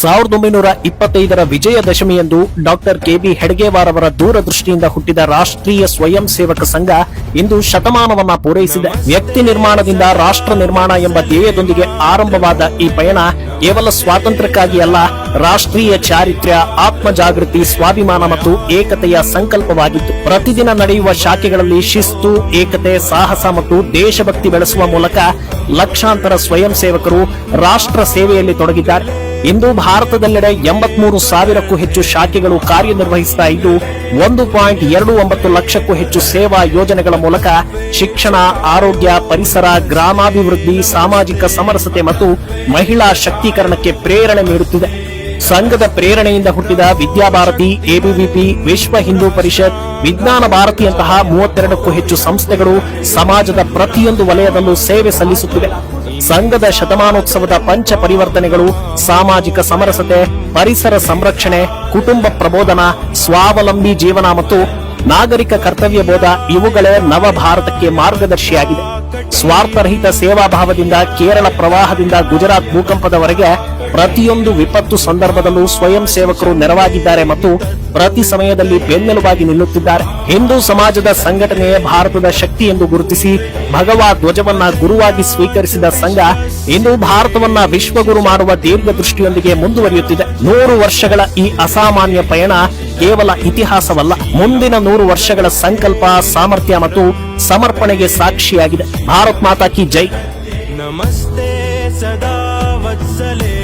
1925ರ ವಿಜಯದಶಮಿಯಂದು doctor ಕೆ.ಬಿ. Hedgewar ಅವರ ದೂರದೃಷ್ಟಿಯಿಂದ ಹುಟ್ಟಿದ ರಾಷ್ಟ್ರೀಯ ಸ್ವಯಂ ಸೇವಕ ಸಂಘ ಇಂದು ಶತಮಾನವನ್ನ ಪೂರೈಸಿದೆ. ವ್ಯಕ್ತಿ ನಿರ್ಮಾಣದಿಂದ ರಾಷ್ಟ್ರ ನಿರ್ಮಾಣ ಎಂಬ ಧ್ಯೇಯದೊಂದಿಗೆ ಆರಂಭವಾದ ಈ ಪಯಣ ಕೇವಲ ಸ್ವಾತಂತ್ರ್ಯಕ್ಕಾಗಿ ಅಲ್ಲ, ರಾಷ್ಟ್ರೀಯ ಚಾರಿತ್ರ್ಯ, ಆತ್ಮ ಜಾಗೃತಿ, ಸ್ವಾಭಿಮಾನ ಮತ್ತು ಏಕತೆಯ ಸಂಕಲ್ಪವಾಗಿತ್ತು. ಪ್ರತಿದಿನ ನಡೆಯುವ ಶಾಖೆಗಳಲ್ಲಿ ಶಿಸ್ತು, ಏಕತೆ, ಸಾಹಸ ಮತ್ತು ದೇಶಭಕ್ತಿ ಬೆಳೆಸುವ ಮೂಲಕ ಲಕ್ಷಾಂತರ ಸ್ವಯಂ ಸೇವಕರು ರಾಷ್ಟ್ರ ಸೇವೆಯಲ್ಲಿ ತೊಡಗಿದ್ದಾರೆ. ಇಂದು ಭಾರತದೆಲ್ಲೆಡೆ 83,000ಕ್ಕೂ ಹೆಚ್ಚು ಶಾಖೆಗಳು ಕಾರ್ಯನಿರ್ವಹಿಸ್ತಾ ಇದ್ದು 1.29 ಲಕ್ಷಕ್ಕೂ ಹೆಚ್ಚು ಸೇವಾ ಯೋಜನೆಗಳ ಮೂಲಕ ಶಿಕ್ಷಣ, ಆರೋಗ್ಯ, ಪರಿಸರ, ಗ್ರಾಮಾಭಿವೃದ್ಧಿ, ಸಾಮಾಜಿಕ ಸಮರಸತೆ ಮತ್ತು ಮಹಿಳಾ ಶಕ್ತೀಕರಣಕ್ಕೆ ಪ್ರೇರಣೆ ನೀಡುತ್ತಿದೆ. ಸಂಘದ ಪ್ರೇರಣೆಯಿಂದ ಹುಟ್ಟಿದ ವಿದ್ಯಾಭಾರತಿ, ಎಬಿವಿಪಿ, ವಿಶ್ವ ಹಿಂದೂ ಪರಿಷತ್, ವಿಜ್ಞಾನ ಭಾರತಿಯಂತಹ 32ಕ್ಕೂ ಹೆಚ್ಚು ಸಂಸ್ಥೆಗಳು ಸಮಾಜದ ಪ್ರತಿಯೊಂದು ವಲಯದಲ್ಲೂ ಸೇವೆ ಸಲ್ಲಿಸುತ್ತಿವೆ. ಸಂಘದ ಶತಮಾನೋತ್ಸವದ ಪಂಚ ಪರಿವರ್ತನೆಗಳು ಸಾಮಾಜಿಕ ಸಮರಸತೆ, ಪರಿಸರ ಸಂರಕ್ಷಣೆ, ಕುಟುಂಬ ಪ್ರಬೋಧನ, ಸ್ವಾವಲಂಬಿ ಜೀವನ ಮತ್ತು ನಾಗರಿಕ ಕರ್ತವ್ಯ ಬೋಧ ಇವುಗಳೇ ನವ ಭಾರತಕ್ಕೆ ಮಾರ್ಗದರ್ಶಿಯಾಗಿದೆ. ಸ್ವಾರ್ಥರಹಿತ ಸೇವಾಭಾವದಿಂದ ಕೇರಳ ಪ್ರವಾಹದಿಂದ ಗುಜರಾತ್ ಭೂಕಂಪದವರೆಗೆ ಪ್ರತಿಯೊಂದು ವಿಪತ್ತು ಸಂದರ್ಭದಲ್ಲೂ ಸ್ವಯಂ ಸೇವಕರು ನೆರವಾಗಿದ್ದಾರೆ ಮತ್ತು ಪ್ರತಿ ಸಮಯದಲ್ಲಿ ಬೆನ್ನೆಲುಬಾಗಿ ನಿಲ್ಲುತ್ತಿದ್ದಾರೆ. ಹಿಂದೂ ಸಮಾಜದ ಸಂಘಟನೆಯೇ ಭಾರತದ ಶಕ್ತಿ ಎಂದು ಗುರುತಿಸಿ ಭಗವಾ ಧ್ವಜವನ್ನ ಗುರುವಾಗಿ ಸ್ವೀಕರಿಸಿದ ಸಂಘ ಇಂದು ಭಾರತವನ್ನ ವಿಶ್ವಗುರು ಮಾಡುವ ದೀರ್ಘ ದೃಷ್ಟಿಯೊಂದಿಗೆ ಮುಂದುವರಿಯುತ್ತಿದೆ. 100 ವರ್ಷಗಳ ಈ ಅಸಾಮಾನ್ಯ ಪಯಣ ಕೇವಲ ಇತಿಹಾಸವಲ್ಲ, ಮುಂದಿನ 100 ವರ್ಷಗಳ ಸಂಕಲ್ಪ, ಸಾಮರ್ಥ್ಯ ಮತ್ತು ಸಮರ್ಪಣೆಗೆ ಸಾಕ್ಷಿಯಾಗಿದೆ. ಭಾರತ್ ಮಾತಾ ಕಿ ಜೈ. ನಮಸ್ತೆ ಸದಾ ವತ್ಸಲೆ